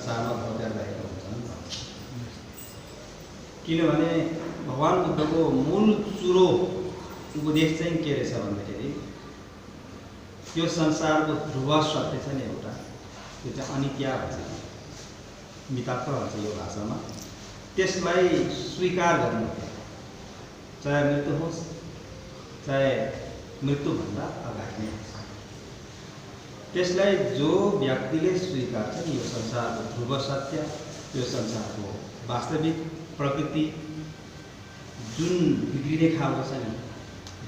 संसारमा भोग्याइरहेका हुन्छन्। किनभने भगवान बुद्धको मूल चुरो उपदेश चाहिँ के रहेछ भन्दाखेरि यो संसारको ध्रुव सत्य छ नि एउटा, त्यो चाहिँ अनित्य भन्छ, मितात्व भन्छ यो भाषामा। त्यसलाई स्वीकार गर्नु, चाहे मृत्यु होस् चाहे मृत्युभन्दा अगाडि नै होस्, त्यसलाई जो व्यक्तिले स्वीकार्छ नि यो संसारको ध्रुव सत्य, यो संसारको वास्तविक प्रकृति जुन बिग्रिने खालको छ नि,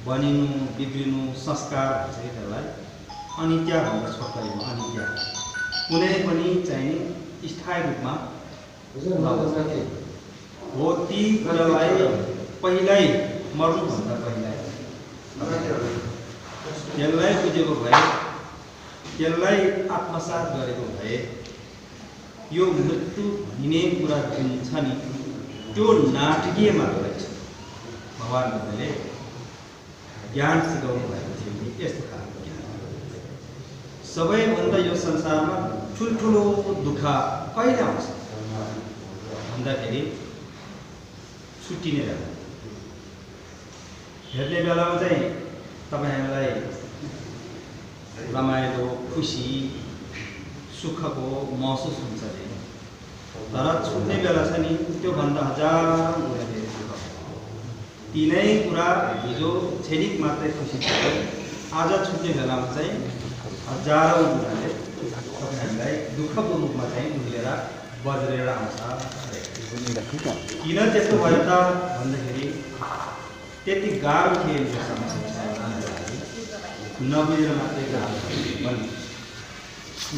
बनिनु बिग्रिनु संस्कार भन्छ कि त्यसलाई अनित्य भनेर छोटकरीमा अनित्य, कुनै पनि चाहिँ स्थायी रूपमा हो। ती कुरालाई पहिल्यै मर्नुभन्दा पहिल्यै त्यसलाई बुझेको भए, त्यसलाई आत्मसात गरेको भए यो मृत्यु भनिने कुरा जुन छ नि त्यो नाटकीय मात्र रहेछ। भगवान बुद्धले ज्ञान सिकाउनु भएको थियो कि यस्तो खालको ज्ञान। सबैभन्दा यो संसारमा ठुल्ठुलो दुःख कहिले आउँछ भन्दाखेरि छुट्टिने बेला, हेर्ने बेलामा चाहिँ तपाईहरूलाई रमाइलो खुसी सुखको महसुस हुन्छ अरे, तर छुट्ने बेला छ नि त्योभन्दा हजार गुणा धेरै दुःख। तिनै कुरा हिजो क्षणिक मात्रै खुसी थियो, आज छुट्ने बेलामा चाहिँ हजारौँ गुणाले तपाईँहरूलाई दुःखको रूपमा चाहिँ उर्लेर बज्रेर आउँछ। किन त्यस्तो भयो त भन्दाखेरि त्यति गाह्रो थिएन यो समस्या, नबुझेर मात्रै गाह्रो भन्नु।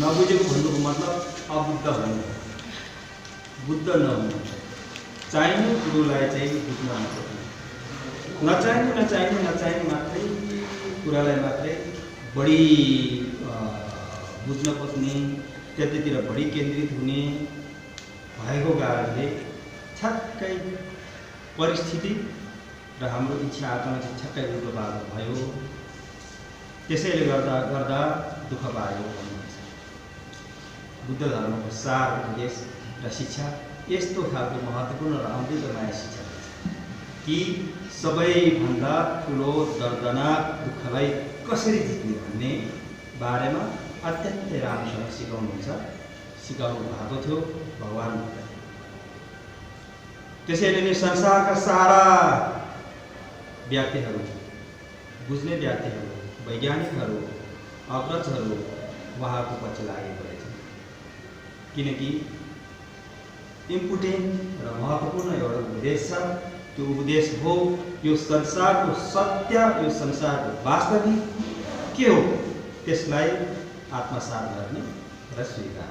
नबुझेको भन्नुको मतलब अबुद्ध भन्नु, बुद्ध नहुनु, चाहिने कुरोलाई चाहिँ बुझ्न नसक्नु, नचाहिने मात्रै कुरालाई मात्रै बढी बुझ्न खोज्ने, त्यतितिर बढी केन्द्रित हुने भएको कारणले छक्कै परिस्थिति र हाम्रो इच्छा आकांक्षा छक्कै उल्टो बाटो भयो। त्यसैले गर्दा दुःख पायो भन्नुहुन्छ। बुद्ध धर्मको सार उपदेश र शिक्षा यस्तो खालको महत्त्वपूर्ण र अमृत नयाँ शिक्षा कि सबैभन्दा ठुलो दर्दनाक दुःखलाई कसरी जित्ने भन्ने बारेमा अत्यन्तै राम्रोसँग सिकाउनु भएको थियो भगवान बुद्ध। त्यसैले नै संसारका सारा व्यक्तिहरू, बुझ्ने व्यक्तिहरू, वैज्ञानिकहरू, अग्रजहरू उहाँको पछि लागेको रहेछ। किनकि इम्पोर्टेन्ट र महत्त्वपूर्ण एउटा उपदेश छ। त्यो उपदेश हो यो संसारको सत्य, यो संसारको वास्तविक के हो त्यसलाई आत्मसात गर्ने र स्वीकार।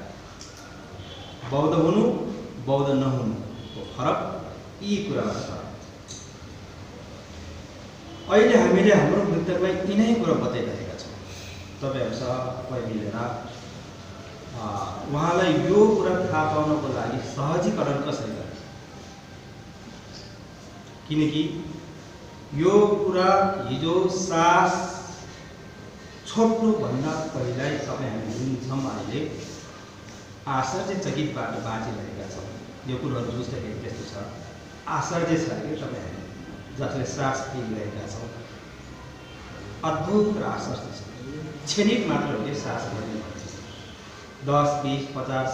बौद्ध हुनु बौद्ध नहुनुको फरक यी कुरामा छ। अहिले हामीले हाम्रो मृतकलाई यिनै कुरा बताइरहेका छौँ। तपाईँहरूसँग मिलेर उहाँलाई यो कुरा थाहा पाउनको लागि सहजीकरण कसरी गर्ने, किनकि यो कुरा हिजो सास छोड्नुभन्दा पहिल्यै तपाईँ हामी जुन छौँ अहिले आश्चर्यचकितबाट बाँचिरहेका छौँ। यो कुरोहरू बुझ्दाखेरि त्यस्तो छ, आश्चर्य छ कि तपाईँहरू जसले सास फेरिरहेका छौँ, अद्भुत र आश्चर्य छ। क्षणिक मात्र हो कि सास फेर्ने भन्छ, 10, 20, 50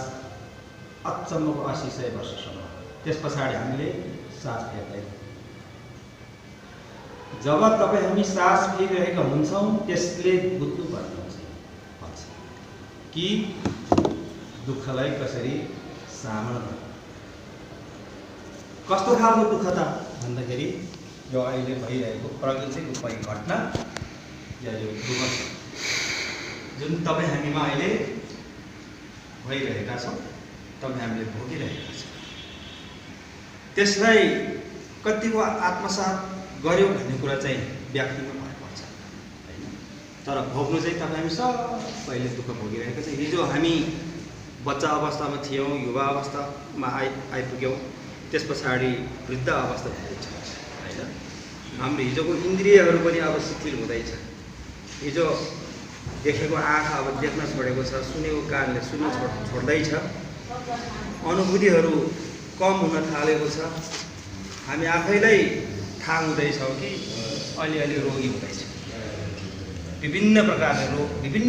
अचम्मको 80-100 वर्षसम्म, त्यस पछाडि हामीले सास फेर्दैन। जब तपाईँ हामी सास फेरिरहेका हुन्छौँ त्यसले बुझ्नुपर्ने हुन्छ कि दुःखलाई कसरी सामना गर्नु। कस्तो खालको दुःख त भन्दाखेरि यो अहिले भइरहेको प्रकृतिको परिघटना या यो दुःख जुन तपाईँ हामीमा अहिले भइरहेका छौँ, तपाईँ हामीले भोगिरहेका छौँ, त्यसलाई कतिको आत्मसात गर्यो भन्ने कुरा चाहिँ व्यक्तिमा फरक पर्छ हैन। तर भोग्नु चाहिँ तपाईँ हामी सबैले दुःख भोगिरहेका छौँ। हिजो हामी बच्चा अवस्थामा थियौँ, युवा अवस्थामा आइपुग्यौँ, त्यस पछाडि वृद्ध अवस्था हुँदैछ हैन। हाम्रो हिजोको इन्द्रियहरू पनि अब शिथिल हुँदैछ। हिजो देखेको आँखा अब देख्न छोडेको छ, सुनेको कानले सुन्न छोड्दैछ, अनुभूतिहरू कम हुन थालेको छ। हामी आफैलाई थाहा हुँदैछौँ कि अलिअलि रोगी हुँदैछ, विभिन्न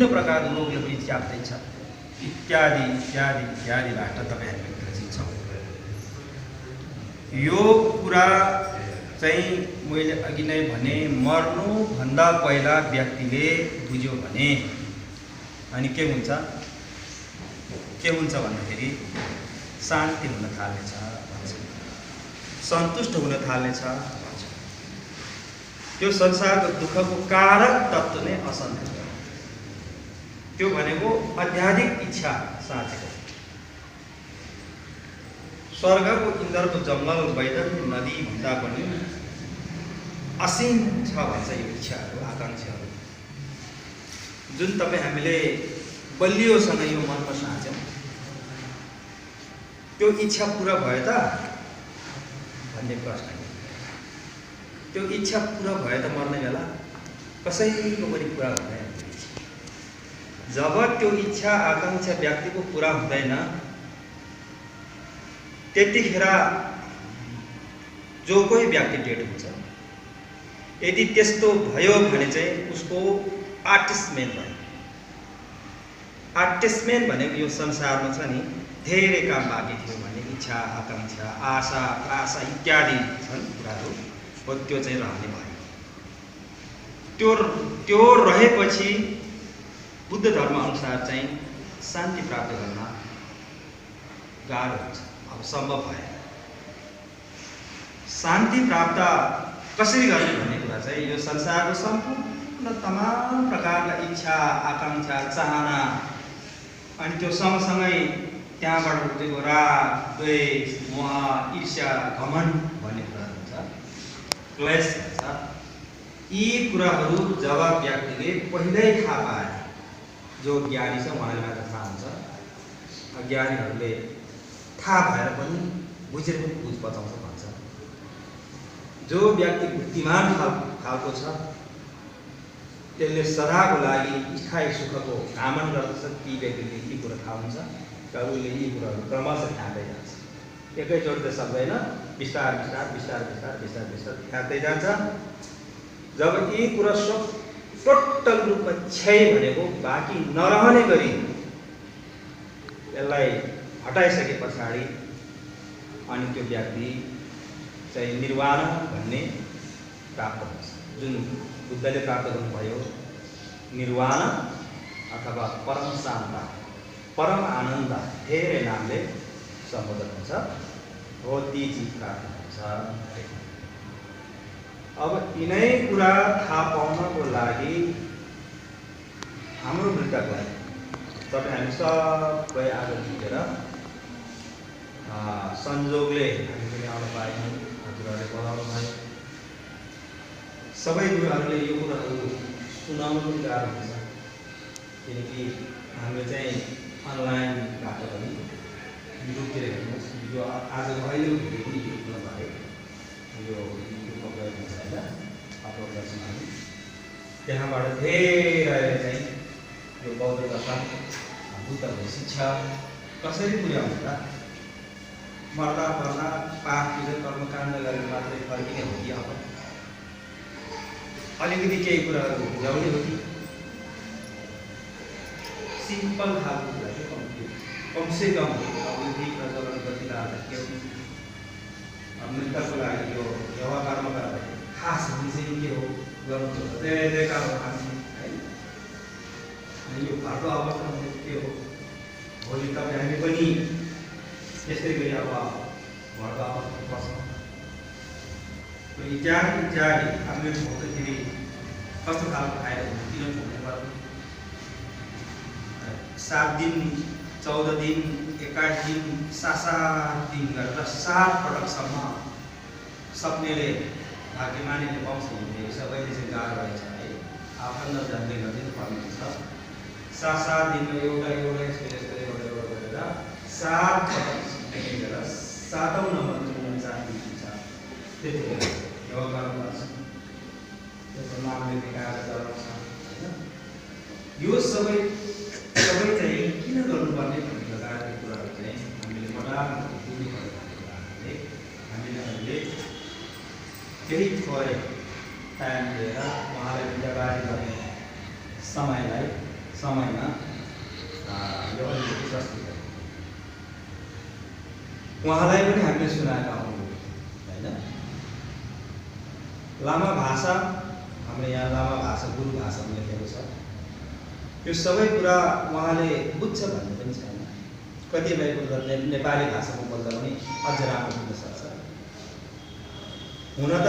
प्रकारको रोगले पनि च्याप्दैछ, इत्यादि इत्यादि इत्यादिबाट तपाईँहरूले ग्रसिन्छौँ। यो कुरा चाहिँ मैले अघि नै भने, मर्नुभन्दा पहिला व्यक्तिले बुझ्यो भने अनि के हुन्छ भन्दाखेरि शान्ति हुन थाल्नेछ, सन्तुष्ट हुन थाल्नेछ। त्यो संसारको दुःखको कारक तत्त्व नै असन्तुष्ट, त्यो भनेको अत्याधिक इच्छा। साँचेको स्वर्गको इन्द्रको जङ्गल वैदर्भी नदी भन्दा पनि असीम छ भन्छ यो इच्छाहरू, आकाङ्क्षाहरू। जुन तपाईँ हामीले बलियोसँग यो मनमा साँच्यौँ, त्यो इच्छा पुरा भयो त भन्ने प्रश्न। त्यो इच्छा पुरा भयो त मर्ने बेला कसैको पनि पुरा हुँदैन। जब त्यो इच्छा आकाङ्क्षा व्यक्तिको पुरा हुँदैन, त्यतिखेर जो कोही व्यक्ति डेड हुन्छ। यदि त्यस्तो भयो भने चाहिँ उसको आर्टिस्टमेन भयो। आर्टिस्टमेन भनेको यो संसारमा छ नि, धेरै काम बाँकी थियो भने इच्छा आकाङ्क्षा आशा आशा इत्यादि छन् कुराहरू, हो त्यो चाहिँ रहने भयो। त्यो रहेपछि बुद्ध धर्म अनुसार चाहिँ शान्ति प्राप्त गर्न गाह्रो हुन्छ, अब सम्भव भएन। शान्ति प्राप्त कसरी गर्ने भन्ने कुरा चाहिँ यो संसारको सम्पूर्ण तमाम प्रकारका इच्छा आकाङ्क्षा चाहना अनि त्यो सँगसँगै त्यहाँबाट उठेको राग द्वेष मोह ईर्ष्या घमण्ड भन्ने कुराहरू हुन्छ, क्लेश हुन्छ। यी कुराहरू जब व्यक्तिले पहिल्यै थाहा पाए, जो ज्ञानी छ उहाँले मात्र थाहा हुन्छ, अज्ञानीहरूले थाहा भएर पनि बुझेर पनि बुझ बचाउँछ भन्छ। जो व्यक्ति बुद्धिमान खालको छ त्यसले सदाको लागि स्थायी सुखको कामना गर्दछ। ती व्यक्तिले यी कुरा थाहा हुन्छ र उसले यी कुराहरू क्रमशः ख्याँदै जान्छ। एकैचोटि त सक्दैन, बिस्तार बिस्तार बिस्तार बिस्तार बिस्तार बिस्तार ख्याँदै जान्छ। जब यी कुरा सब टोटल रूपमा क्षय भनेको बाँकी नरहने गरी यसलाई हटाइसके पछाडि अनि त्यो व्यक्ति चाहिँ निर्वाण भन्ने प्राप्त हुन्छ। जुन बुद्धले प्राप्त गर्नुभयो निर्वाण अथवा परम शान्त परम आनन्द धेरै नामले सम्बोधन हुन्छ, हो ती चिज प्राप्त हुन्छ। अब यिनै कुरा थाहा पाउनको लागि हाम्रो मृतकलाई तपाईँ हामी सबै आज पुगेर संजोगले हामी पनि आउन पाएनौँ, हजुरहरूले बोलाउनु भयो। सबै गुरुहरूले यो कुराहरू सुनाउनु पनि गाह्रो हुन्छ, किनकि हामीले चाहिँ अनलाइनबाट पनि युट्युबतिर हेर्नुहोस्, यो आजको अहिलेको भिडियो पनि युट्युबमा भयो, यो युट्युबमा गएको हुन्छ होइन, अपलोड गर्छौँ हामी। त्यहाँबाट धेरै चाहिँ यो बौद्ध दर्शन बुद्धको शिक्षा कसरी पुर्याउनु त, मर्दा पर्दा पाप पूजा कर्मकाण्ड गरेर मात्रै फर्किने हो कि अब अलिकति केही कुराहरू बुझाउने हो कि सिम्पल खालको कुरा चाहिँ कमसे कम अवधि प्रचलन गतिलाई के हो मृतकको लागि यो व्यवहार कर्म गर्दाखेरि खास हामी चाहिँ के हो गर्नुपर्छ, धेरै काम हामी है। अनि यो घरको अवस्था के हो, भोलि तपाईँ हामी पनि त्यस्तै गरी अब घरको अवस्था बस्छौँ इत्यादि इत्यादि। हामीले भोग्दाखेरि कस्तो खालको खाएर किन भोग्नु पर्यो, 7 दिन 14 दिन 21 दिन 7 दिन गरेर 7 पटकसम्म सक्नेले भाग्यमानीले पाउँछ भने सबैले चाहिँ गाह्रो रहेछ है, आफन्त जान्दै गर्दै पर्ने हुन्छ। 7 दिनमा एउटा गरेर 7 पटक गरेर 7औं नम्बर 49 दिन छ, त्यतिखेर योगा गर्नुपर्छ। त्यसको नामले विकार गराउँछ होइन। यो सबै चाहिँ किन गर्नुपर्ने भन्ने लगायतका कुराहरू चाहिँ केही थोरै टाइम लिएर उहाँलाई बिदाबारी गर्ने समयमा यो अलिकति प्रस्तुत गरौँ। उहाँलाई पनि हामीले सुनाएका हौँ होइन। लामा भाषा हाम्रो यहाँ लामा भाषा गुरु भाषामा लेखेको छ। यो सबै कुरा उहाँले बुझ्छ भन्ने पनि छैन। कतिपय कुरा नेपाली भाषामा बोल्दा पनि अझ राम्रो हुन सक्छ। हुन त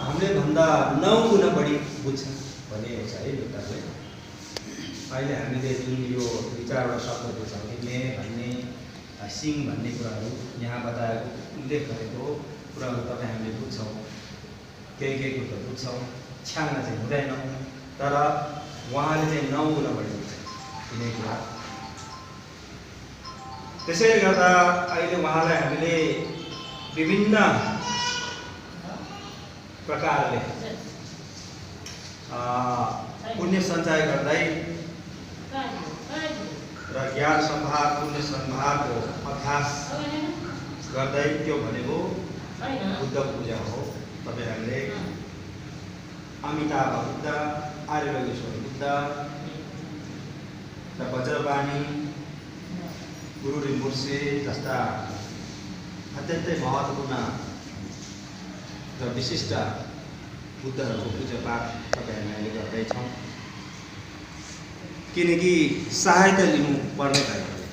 हामीले भन्दा 9 गुणा बढी बुझ्छ भनेको छ है लोकताले। अहिले हामीले जुन यो 2-4वटा शब्द बुझ्छौँ, मे भन्ने सिंह भन्ने कुराहरू यहाँ बताएको उल्लेख गरेको कुराहरू तपाईँ हामीले बुझ्छौँ। केही कुरा बुझ्छौँ, छ्याङ्ग चाहिँ हुँदैन। तर उहाँले चाहिँ 9 गुणा बढी बुझ्छ कुनै कुरा। त्यसैले गर्दा अहिले उहाँलाई हामीले विभिन्न प्रकारले पुण्य सञ्चय गर्दै र ज्ञान सम्भार पुण्य सम्भारको अभ्यास गर्दै त्यो भनेको बुद्ध पूजा हो। तपाईँहरूले अमिताभ बुद्ध, आर्यलोकेश्वर बुद्ध र वज्रपाणी, गुरु रिम्पोछे जस्ता अत्यन्तै महत्त्वपूर्ण र विशिष्ट बुद्धहरूको पूजापाठ तपाईँहरूले अहिले गर्दैछौँ। किनकि सहायता लिनु पर्ने भएकोले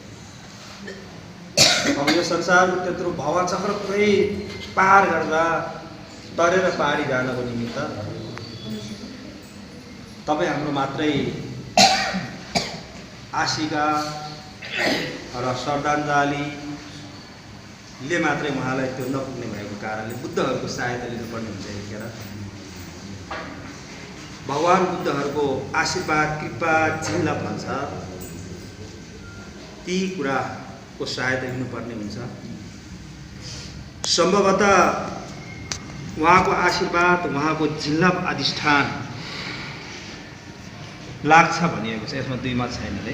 अब यो संसारको त्यत्रो भवचक्र पुरै पार गर्दा तरेर पारी जानको निमित्त तपाईँ हाम्रो मात्रै आशिका र श्रद्धाञ्जलीले मात्रै उहाँलाई त्यो नपुग्ने भएको कारणले बुद्धहरूको सहायता लिनुपर्ने हुन्छ। यतिखेर भगवान् बुद्धहरूको आशीर्वाद कृपा झिल्ला भन्छ, ती कुराको सहायता लिनुपर्ने हुन्छ। सम्भवतः उहाँको आशीर्वाद, उहाँको झिल्लाप अधिष्ठान लाग्छ भनिएको छ। यसमा दुई मत छैन रे।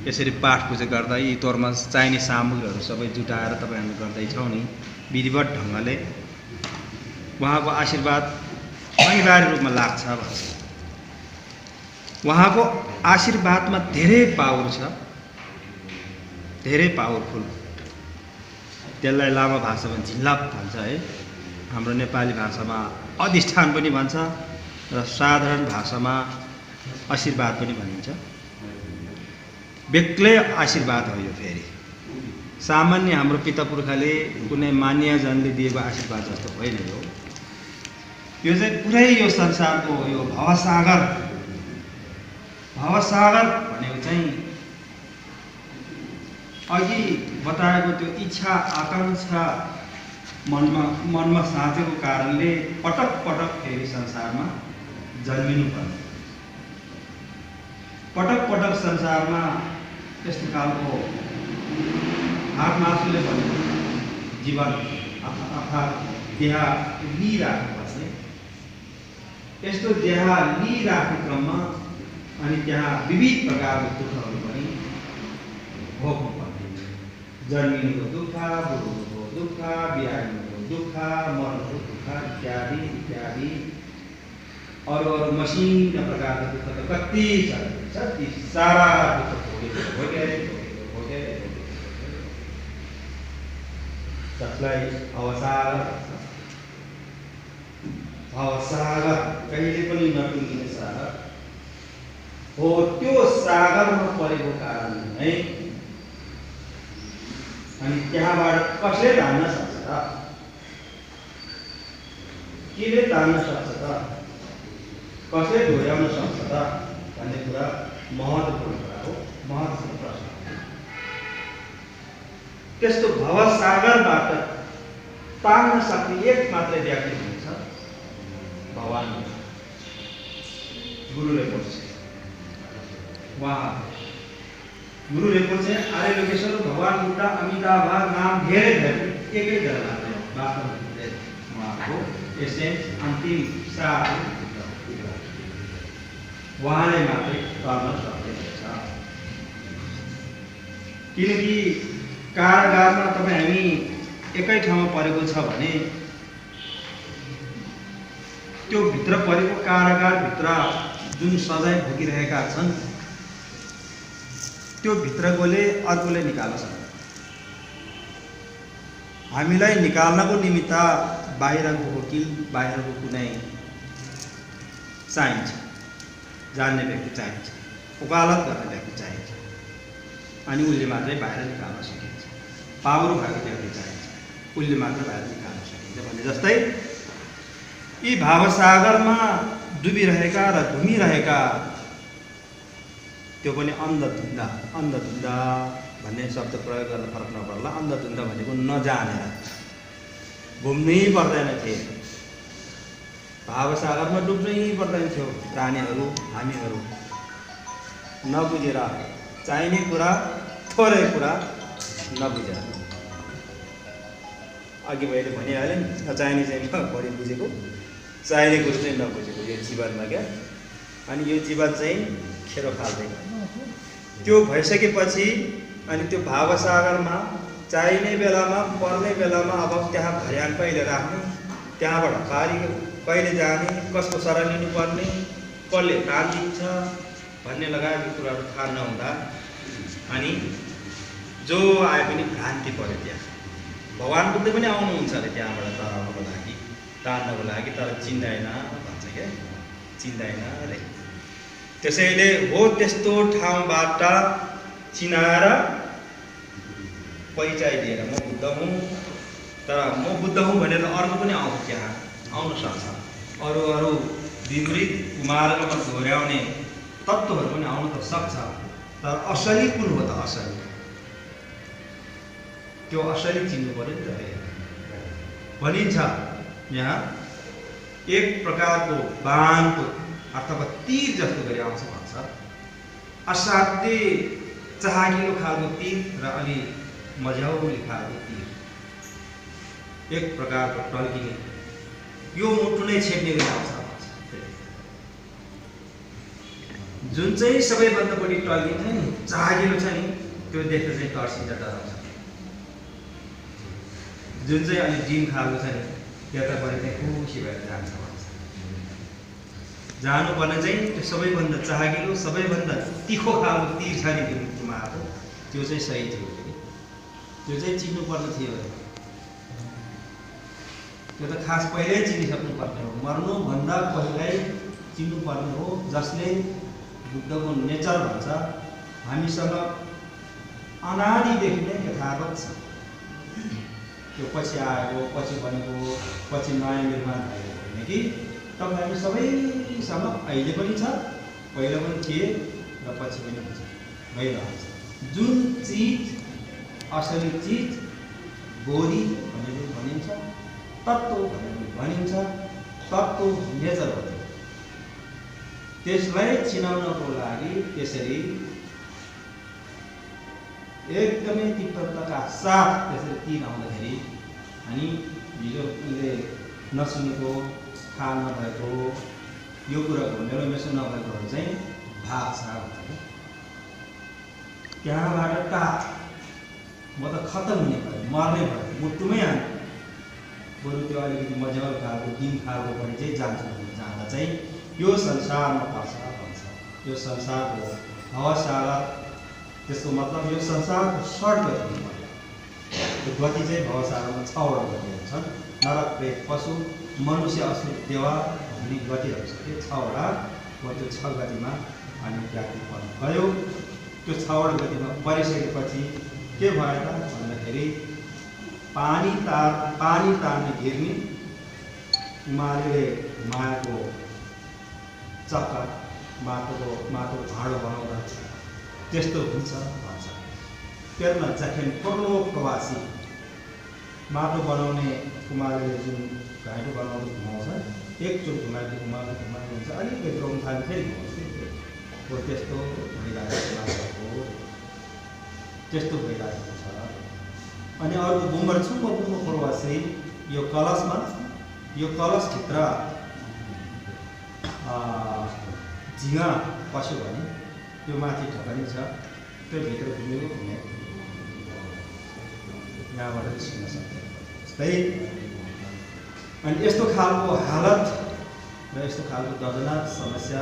यसरी पाठ पूजा गर्दा यी तौरमा चाहिने सामग्रीहरू सबै जुटाएर तपाईँहरूले गर्दैछौँ नि विधिवत ढङ्गले, उहाँको आशीर्वाद अनिवार्य रूपमा लाग्छ भन्छ। उहाँको आशीर्वादमा धेरै पावर छ, धेरै पावरफुल। त्यसलाई लामा भाषामा झिल्लाप भन्छ है, हाम्रो नेपाली भाषामा अधिष्ठान पनि भन्छ र साधारण भाषामा आशीर्वाद पनि भनिन्छ। बेग्लै आशीर्वाद हो यो। फेरि सामान्य हाम्रो पिता पुर्खाले कुनै मान्यजनले दिएको आशीर्वाद जस्तो होइन यो। यो चाहिँ पुरै यो संसारको यो भवसागर भनेको चाहिँ अघि बताएको त्यो इच्छा आकाङ्क्षा मनमा साँचेको कारणले पटक पटक फेरि संसारमा जन्मिनु पर्छ। पटक पटक संसारमा यस्तो खालको हात मासुले भनेको जीवन अर्थात् देह लिइराख्नु पर्छ। यस्तो देह लिइराख्ने क्रममा अनि त्यहाँ विविध प्रकारको दुःखहरू पनि भोग्नु पर्ने। जन्मिनुको दुःख, बुढ्नुको दुःख, बिरामीको दुःख, मर्नुको दुःख इत्यादि इत्यादि अरू मसिनो प्रकारको दुःख त कति छ। ती सारा दुःख भोगेर जसलाई भवसागर कहिले पनि नटुङ्गिने सागर हो। त्यो सागरमा परेको कारण नै अनि त्यहाँबाट कसले तान्न सक्छ त? केले तान्न सक्छ त? कसले ढोर्याउन सक्छ त भन्ने कुरा महत्त्वपूर्ण कुरा हो, महत्त्वपूर्ण प्रश्न। त्यस्तो भवसागरबाट तान्न सक्ने एक मात्रै व्यक्ति हुनुहुन्छ भगवान् गुरु रिम्पोछे। उहाँ गुरु रिम्पोछे, आर्यलोकेश्वर, भगवान् बुद्ध, अमिताभ नाम धेरै एकैजना मात्रै वास्तवमा उहाँको एसेन्स अन्तिम सार उहाँले मात्रै गर्न सक्नुहुन्छ। किनकि कारागारमा तपाईँ हामी एकै ठाउँमा परेको छ भने त्यो भित्र परेको कारागारभित्र जुन सजाय भोगिरहेका छन् त्यो भित्रकोले अर्कोले निकाल्न सक्छ। हामीलाई निकाल्नको निमित्त बाहिरको वकिल, बाहिरको कुनै चाहिन्छ, जान्ने व्यक्ति चाहिन्छ, वकालत गर्ने व्यक्ति चाहिन्छ, अनि उसले मात्रै बाहिर निकाल्न सकिन्छ। पावर भएको व्यक्ति चाहिन्छ, उसले मात्र बाहिर निकाल्न सकिन्छ भने जस्तै यी भावसागरमा डुबिरहेका र घुमिरहेका, त्यो पनि अन्धधुन्दा, अन्धधुन्दा भन्ने शब्द प्रयोग गर्न फरक नपर्ला। अन्धधुन्दा भनेको नजानेर, घुम्नै पर्दैन थियो, भावसागरमा डुब्नै पर्दैन थियो। प्राणीहरू, हामीहरू नबुझेर, चाहिने कुरा थोरै कुरा नबुझेर, अघि मैले भनिहालेँ नि, नचाहिने चाहिँ बढी बुझेको, चाहिने कुरो चाहिँ नबुझेको यो जीवनमा क्या। अनि यो जीवन चाहिँ खेरो फाल्दैन। त्यो भइसकेपछि अनि त्यो भावसागरमा चाहिने बेलामा, पर्ने बेलामा अब त्यहाँ भर्याङ कहिले राख्ने, त्यहाँबाट पारी कहिले जाने, कसको शरण लिनुपर्ने, कसले दान दिन्छ भन्ने लगायतको कुराहरू थाहा नहुँदा अनि जो आए पनि भ्रान्ति पऱ्यो। त्यहाँ भगवान् बुद्ध पनि आउनुहुन्छ अरे त्यहाँबाट तराउनको लागि, तान्नको लागि, तर चिन्दैन भन्छ क्या, चिन्दैन अरे। त्यसैले हो त्यस्तो ठाउँबाट चिनाएर परिचय दिएर म बुद्ध हुँ, तर म बुद्ध हुँ भनेर अर्को पनि आउँछ, त्यहाँ आउन सक्छ। अरू अरू विपरीत मार्गमा घोर्याउने तत्त्वहरू पनि आउन त सक्छ, तर असली कुन हो त? असली त्यो असली चिन्नु पर्यो नि त। भनिन्छ यहाँ एक प्रकारको बाणको अथवा तीर जस्तो गरी आउँछ भन्छ। असाध्यै चाहकिलो खालको तीर र अलि मझ्याउले खालको तीर, एक प्रकारको टल्किने, यो मुटु नै छेड्ने गरी आउँछ भन्छ। जुन चाहिँ सबैभन्दा बढी टल्किन्छ नि, चाहकिलो छ नि, त्यो देख्दा चाहिँ तर्सिन्छ, डराउँछ। जुन चाहिँ अलि डिम खालको छ नि, यतापट्टि चाहिँ खुसी भएर जान्छ भन्छ। जानुपर्ने चाहिँ त्यो सबैभन्दा चाहकिलो, सबैभन्दा तिखो खालको तीर छ नि त्यो मुटुमा आएको, त्यो चाहिँ सही थियो। त्यो चाहिँ चिन्नुपर्ने थियो। त्यो त खास पहिल्यै चिनिसक्नुपर्ने हो, मर्नुभन्दा पहिल्यै चिन्नुपर्ने हो। जसले बुद्धको नेचर भन्छ हामीसँग अनादिदेखि नै यथावत छ। त्यो पछि आएको, पछि बनेको, पछि नयाँ निर्माण भएको होइन कि, तपाईँ सबैसँग अहिले पनि छ, पहिला पनि थिए र पछि पनि हुन्छ, भइरहन्छ। जुन चिज असली चिज बोधी भनेर भनिन्छ, तत्त्व भनेर भनिन्छ, तत्त्व नेचर हो। त्यसलाई चिनाउनको लागि त्यसरी एकदमै तीव्रताका साथ त्यसरी तीर आउँदाखेरि अनि हिजो उसले नसुनेको, थाहा नभएको, यो कुराको मेलोमेसो नभएकोहरू चाहिँ भाग्छ भन्छ। त्यहाँबाट टाट म त खतम हुने भयो, मर्ने भयो, मुटुमै हाल्ने, बरु त्यो अलिकति मजाको खालको डिम खालको पनि चाहिँ जान्छ। जाँदा चाहिँ यो संसारमा पर्छ भन्छ। यो संसारको भवसागर, त्यसको मतलब यो संसारको सर्ट गति हुनुपर्छ। त्यो गति चाहिँ भवसागरमा 6वटा गति हुन्छन्। नरक, प्रेत, पशु, मनुष्य, असुर, देवा भन्ने गतिहरू छ। त्यो 6वटा वा त्यो 6 गतिमा अनि व्याप्ति पर्नु गयो। त्यो 6वटा गतिमा परिसकेपछि के भयो त भन्दाखेरि पानी तार्ने घिर्नी, उमालेले मायाको चक्का, माटोको भाँडो बनाउँदा त्यस्तो हुन्छ भन्छ। त्यसमा जखेन पर्लो प्रवासी माटो बनाउने कुमारले जुन घाइटो बनाउँदै घुमाउँछ, एकचोटि घुमाइदिए हुन्छ, अलिकति रोक्न थाल्यो फेरि घुमाउँछ। त्यस्तो भइरहेको हो, त्यस्तो भइरहेको छ। अनि अर्को बुम्बरछुम्ब प्रवासी यो कलशभित्र झिँगा पस्यो भने त्यो माथि ढकनी छ, त्यो भित्र घुमेको यहाँबाट निस्किन सक्छ। जस्तै अनि यस्तो खालको हालत र यस्तो खालको दर्दनाक समस्या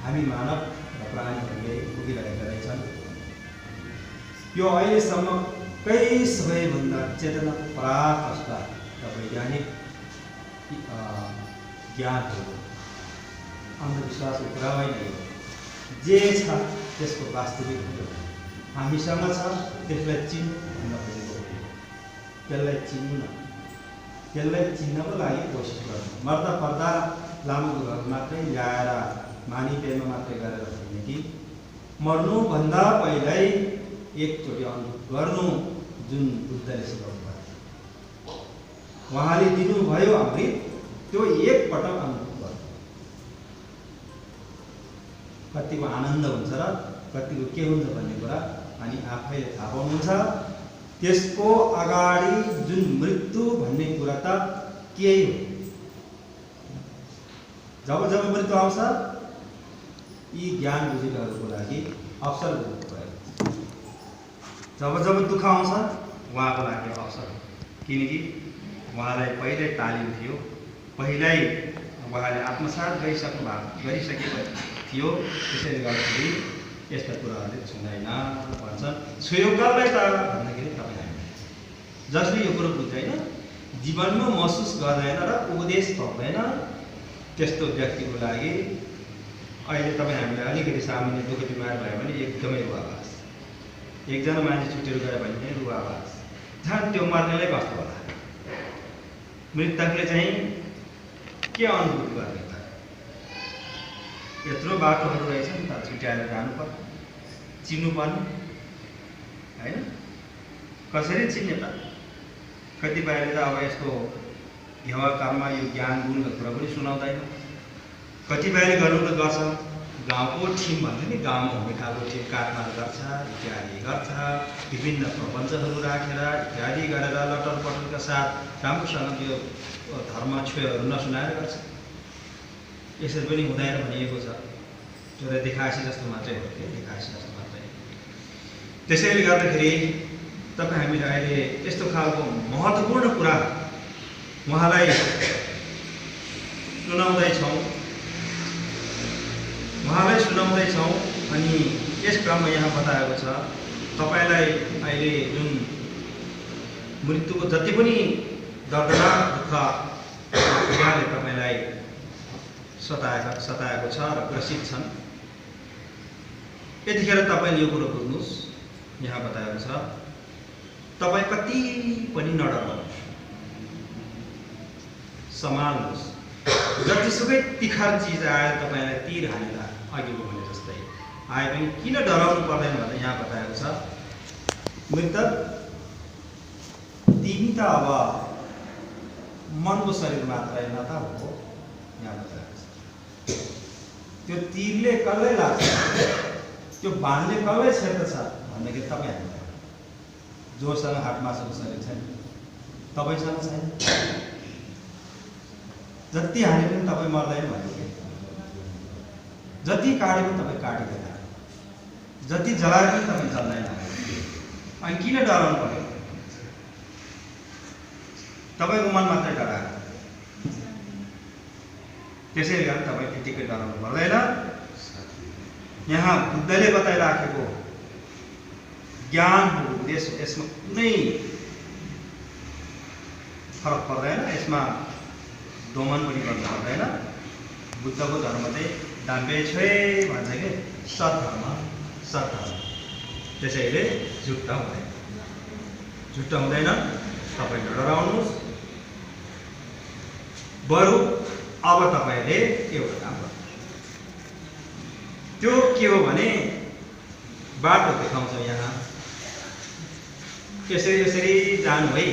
हामी मानव र प्राणीहरूले भोगिरहेका रहेछन्। यो अहिलेसम्मकै सबैभन्दा चेतना पराकाष्ठ र वैज्ञानिक ज्ञान हो। अन्धविश्वासको कुरा होइन, जे छ त्यसको वास्तविक हो, हामीसँग छ, त्यसलाई चिन्नु भन्न खोजेको हो। त्यसलाई चिन्नु न, त्यसलाई चिन्नको लागि कोसिस गर्नु। मर्दा पर्दा लामो कुराहरू मात्रै ल्याएर मानिपेमा मात्रै गरेर होइन कि मर्नुभन्दा पहिल्यै एकचोटि अनुभव गर्नु, जुन बुद्धले सिकाउनु भयो। उहाँले दिनुभयो अमृत, त्यो एकपटक अनुभव गर्नु। कतिको आनन्द हुन्छ र कतिको के हुन्छ भन्ने कुरा हामी आफैले थाहा पाउनुहुन्छ। त्यसको अगाडि जुन मृत्यु भन्ने कुरा त केही हो। जब जब मृत्यु आउँछ, यी ज्ञान बुझेकाहरूको लागि अवसर दिनु पर्यो। जब जब दुःख आउँछ, उहाँको लागि अवसर हो। किनकि उहाँलाई पहिल्यै तालिम थियो, पहिल्यै उहाँले आत्मसात गरिसकेको थियो। त्यसैले गर्दाखेरि यस्ता कुराहरूले छुँदैन भन्छन्। छुयो कसलाई त भन्दाखेरि तपाईँ जसले यो कुरो बुझ्दैन, जीवनमा महसुस गर्दैन र उपदेश पाउँदैन, त्यस्तो व्यक्तिको लागि अहिले तपाईँ हामीलाई अलिकति सामान्य दुःख बिमार भयो भने एकदमै रुवावास, एकजना मान्छे छुटेर गयो भने पनि रुवावास, झन् त्यो मर्नेलाई कस्तो होला। मृतकले चाहिँ के अनुभूति गर्ने त? यत्रो बाटोहरू रहेछन् त, छुट्याएर जानुपर्ने, चिन्नुपर्ने होइन? कसरी चिन्ने त? कतिपयले त अब यस्तो घेवा काममा यो ज्ञान गुणको कुरा पनि सुनाउँदैन। कतिपयले गर्नु त गर्छ, गाउँको टिम भन्दा नि गाउँमा हुने खालको टिम काटमार गर्छ, इत्यादि गर्छ, विभिन्न प्रपञ्चहरू राखेर इत्यादि गरेर लटर पटरका साथ राम्रोसँग यो धर्म छोयोहरू नसुनाएर गर्छ। यसरी पनि हुँदैन भनिएको छ। त्यो त देखासी जस्तो मात्रै हो, त्यो देखासी जस्तो मात्रै। त्यसैले गर्दाखेरि तपाईँ हामीले अहिले यस्तो खालको महत्त्वपूर्ण कुरा उहाँलाई सुनाउँदैछौँ। अनि यस क्रममा यहाँ बताएको छ, तपाईँलाई अहिले जुन मृत्युको जति पनि दर्दनाक दुःख पीडाले तपाईँलाई सताएको छ र ग्रसित छन्, यतिखेर तपाईँले यो कुरो बुझ्नुहोस्। यहाँ बताएको छ, तपाईँ कति पनि नडराउनुहोस्, सम्हाल्नुहोस्। जतिसुकै तिखार चिज आएर तपाईँलाई तीर हानेर अघिको भने जस्तै आए पनि किन डराउनु पर्दैन भनेर यहाँ बताएको छ। मृतक तिमी त अब मनको शरीर मात्र होइन त हो, यहाँ बताएको छ। त्यो तीरले कसलाई लाग्छ, त्यो बाणले कसलाई क्षेत्र छ भन्दाखेरि तपाईँ हामीलाई, जोसँग हात मासुको शरीर छैन, तपाईँसँग छैन। जति हाने पनि तपाईँ मर्दैन भनेको, जति काटे पनि तपाईँ काटिँदैन, जति जलाए पनि तपाईँ जल्दैन। अनि किन डराउनु पर्यो? तपाईँको मन मात्रै डराएर, त्यसैले गर्दा तपाईँ त्यतिकै डराउनु पर्दैन। यहाँ बुद्धले बताइराखेको ज्ञान हो, उपदेश, यसमा कुनै फरक पर्दैन, यसमा दोमन पनि गर्नु पर्दैन। बुद्धको धर्म चाहिँ दाम्बे छै भन्छ कि सद्धर्म। त्यसैले झुट्टा हुँदैन। तपाईँ डराउनुहोस्। बरु अब तपाईँले एउटा काम गर्नु, त्यो के हो भने बाटो देखाउँछौँ। यहाँ यसरी जानु है,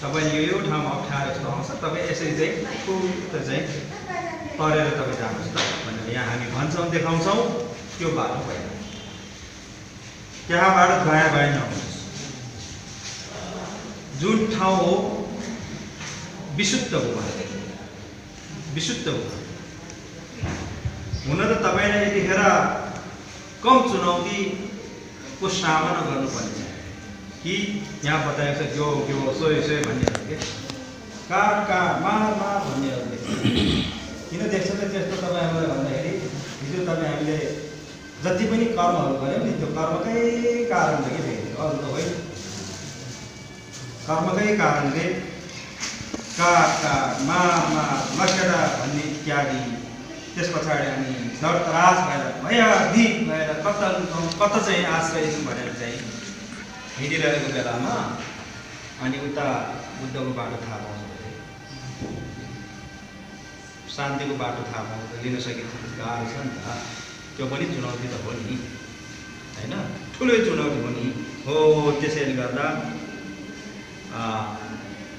तपाईँले यो ठाउँमा अप्ठ्यारो यस्तो आउँछ, तपाईँ यसरी चाहिँ तरेर तपाईँ जानुहोस् त भनेर यहाँ हामी भन्छौँ, देखाउँछौँ। त्यो बाटो होइन, त्यहाँबाट दायाँ बायाँ नहुनुहोस्। जुन ठाउँ हो विशुद्ध हो, हुन त तपाईँले यतिखेर कम चुनौतीको सामना गर्नुपर्ने छ कि यहाँ बताएको छ जो सोयो भन्ने हो कि काट काट मार मार भन्नेहरू देख्छ। किन देख्छ त त्यस्तो तपाईँहरूले भन्दाखेरि हिजो तपाईँ हामीले जति पनि कर्महरू गऱ्यौँ नि त्यो कर्मकै कारणले के देखेको अरू त होइन। कर्मकै कारणले काट काट मार मार लखेडा भन्ने इत्यादि। त्यस पछाडि हामी धडतराज भएर भयभीत भएर कता लुकाउँ कता चाहिँ आश्रय दिउँ भनेर चाहिँ हिँडिरहेको बेलामा अनि उता बुद्धको बाटो थाहा पाउँदै शान्तिको बाटो थाहा पाउँदा लिन सकिन्छ गाह्रो छ नि त। त्यो पनि चुनौती त हो नि होइन, ठुलै चुनौती हो नि हो। त्यसैले गर्दा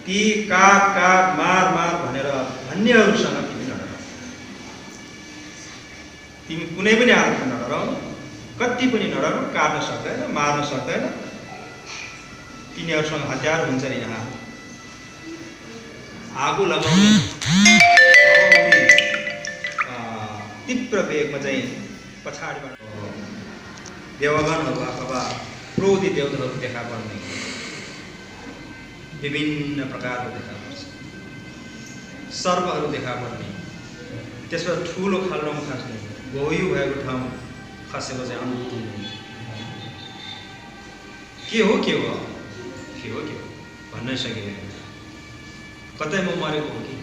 ती काट काट मार मार भनेर भन्नेहरूसँग तिमी नडराउ। तिमी कुनै पनि हालतमा नडराउ, कति पनि नडराउ। काट्न सक्दैन, मार्न सक्दैन, तिनीहरूसँग हतियार हुन्छ नि। यहाँ आगो लगाउने तीव्र वेगमा चाहिँ पछाडिबाट देवगणहरू अथवा क्रोधी देवताहरू देखा पर्ने, विभिन्न प्रकारको देखा पर्छ, सर्पहरू देखा पर्ने। त्यसबाट ठुलो खाल्डोमा खस्ने, गोयु भएको ठाउँ खसेको चाहिँ अनुभूति हुने। के हो के हो के हो के हो भन्नै सकिँदैन। कतै म मरेको हो कि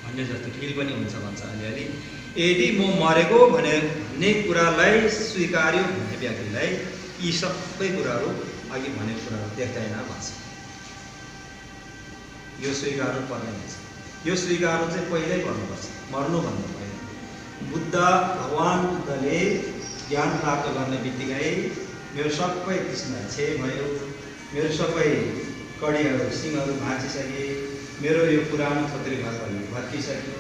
भन्ने जस्तो फिल पनि हुन्छ भन्छ अलिअलि। यदि म मरेको भन्ने कुरालाई स्वीकार्यो भन्ने व्यक्तिलाई यी सबै कुराहरू अघि भनेको कुराहरू देख्दैन भन्छ। यो स्वीकार्नु पर्ने हुन्छ। यो स्वीकार्नु चाहिँ पहिल्यै गर्नुपर्छ, मर्नुभन्दा पहिला। बुद्ध भगवान बुद्धले ज्ञान प्राप्त गर्ने बित्तिकै मेरो सबै कृष्ण छे भयो, मेरो सबै कडीहरू सिङहरू भाँचिसके, मेरो यो पुरानो थोत्री घरहरू भत्किसक्यो,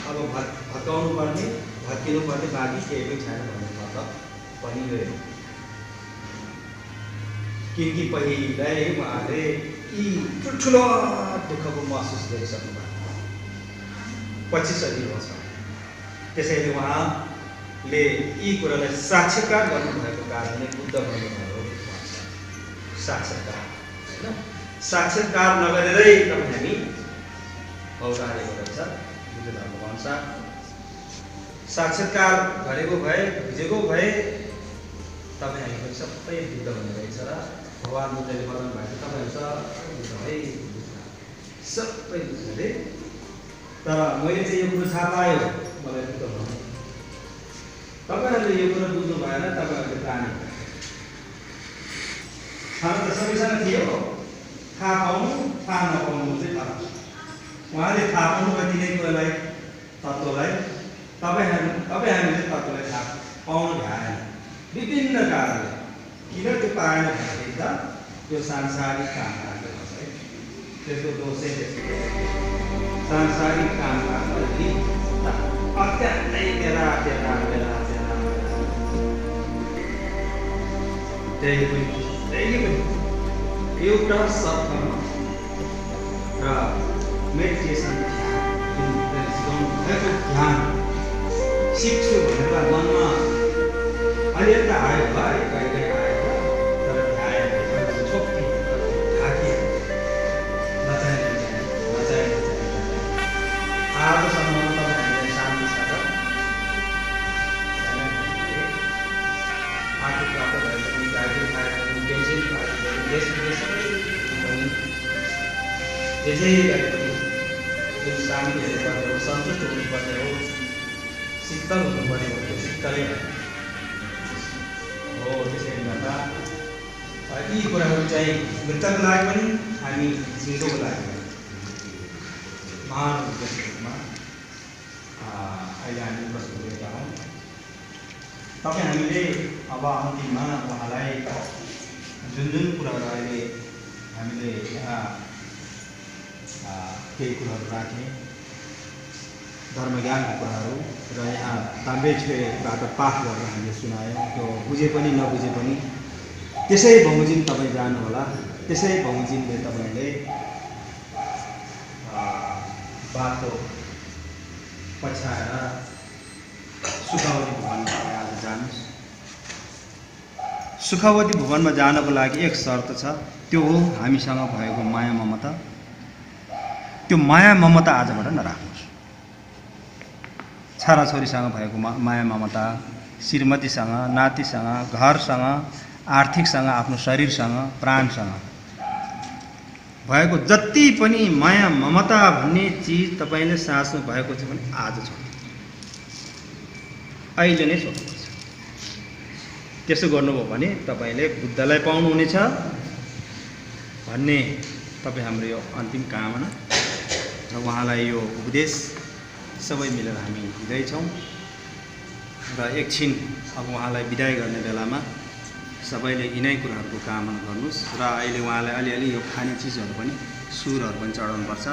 अब भत्काउनु पर्ने भत्किनु पर्ने बाँकी केही पनि छैन भन्नुपर्छ पनि गयो। किनकि पहिल्यै उहाँले यी ठुल्ठुलो दुःखको महसुस गरिसक्नु भएको पछि सजिलो छ। त्यसैले उहाँले यी कुरालाई साक्षात्कार गर्नुभएको कारणले बुद्ध भन्नुभयो भन्छ। साक्षात्कार होइन, साक्षात्कार नगरेरै तपाईँ हामी पौराणिक रहेछ बुद्ध धर्मको अनुसार। साक्षात्कार गरेको भए बुझेको भए तपाईँ हामी पनि सबै बुद्ध भन्ने रहेछ र भगवान बुद्धले बताउनु भएको तपाईँहरू सबै बुद्धले। तर मैले चाहिँ यो कुरो थाहा पायो, मलाई बुद्ध भन्नु। तपाईँहरूले यो कुरो बुझ्नु भएन, तपाईँहरूले प्राणी थाहा त सबैसँग थियो। थाहा पाउनु थाहा नपाउनु चाहिँ फरक। उहाँले थाहा पाउनु भयो तिनै कुरालाई, तत्त्वलाई। तपाईँ हामीले तत्त्वलाई थाहा पाउनु भएन विभिन्न कारणले। किन त्यो पाएन भनेदेखि त त्यो सांसारिक काम काजले भन्छ है। त्यसको दोषै त्यसको सांसारिक काम काजले अत्यन्तै बेला बेला बेला बेला त्यही पनि एउटा सत्कर्म र मेडिटेसन ध्यान सिक्छु भनेर मनमा अलिअलि आयो होला है, कहिले आयो तर छोप्ने ढाकी नचाहिने आजसम्म तपाईँहरूले शान्ति छ र आर्थिक प्राप्त भएपछि गाडी खाएर पेन्सन पाएर देश विदेशमै जे गरे पनि जुन शान्ति हेर्नुपर्ने हो, सन्तुष्ट हुनुपर्ने हो, शीतल हुनुपर्ने हो, त्यो शीतलै हो। त्यसैले गर्दा यी कुराहरू चाहिँ मृतकको लागि पनि हामी जिउँदोको लागि पनि महान उद्देश्यको रूपमा अहिले हामी प्रस्तुत गरेका हौँ। तपाईँ हामीले अब अन्तिममा उहाँलाई जुन जुन कुराहरू अहिले हामीले यहाँ केही कुराहरू राख्ने धर्मज्ञानको कुराहरू र यहाँ ताम्बेछ्वेबाट पाठ गरेर हामीले सुनायौँ। त्यो बुझे पनि नबुझे पनि त्यसै बमोजिम तपाईँ जानुहोला। त्यसै बमोजिमले तपाईँले बाटो पछ्याएर सुखावती भवनमा आज जानुहोस्। सुखावती भवनमा जानको लागि एक शर्त छ, त्यो हो हामीसँग भएको माया ममता त्यो माया ममता आजबाट नराख्नुहोस्। छोराछोरीसँग भएको माया ममता, श्रीमतीसँग, नातिसँग, घरसँग, आर्थिकसँग, आफ्नो शरीरसँग, प्राणसँग भएको जति पनि माया ममता भन्ने चिज तपाईँले साँच्नु भएको छ भने आज छोड्नु, अहिले नै छोड्नुपर्छ। त्यसो गर्नुभयो भने तपाईँले बुद्धलाई पाउनुहुनेछ भन्ने तपाईँ हाम्रो यो अन्तिम कामना र उहाँलाई यो उपदेश सबै मिलेर हामी दिँदैछौँ। र एकछिन अब उहाँलाई बिदाई गर्ने बेलामा सबैले यिनै कुराहरूको कामना गर्नुहोस्। र अहिले उहाँलाई अलिअलि यो खाने चिजहरू पनि सुरहरू पनि चढाउनुपर्छ।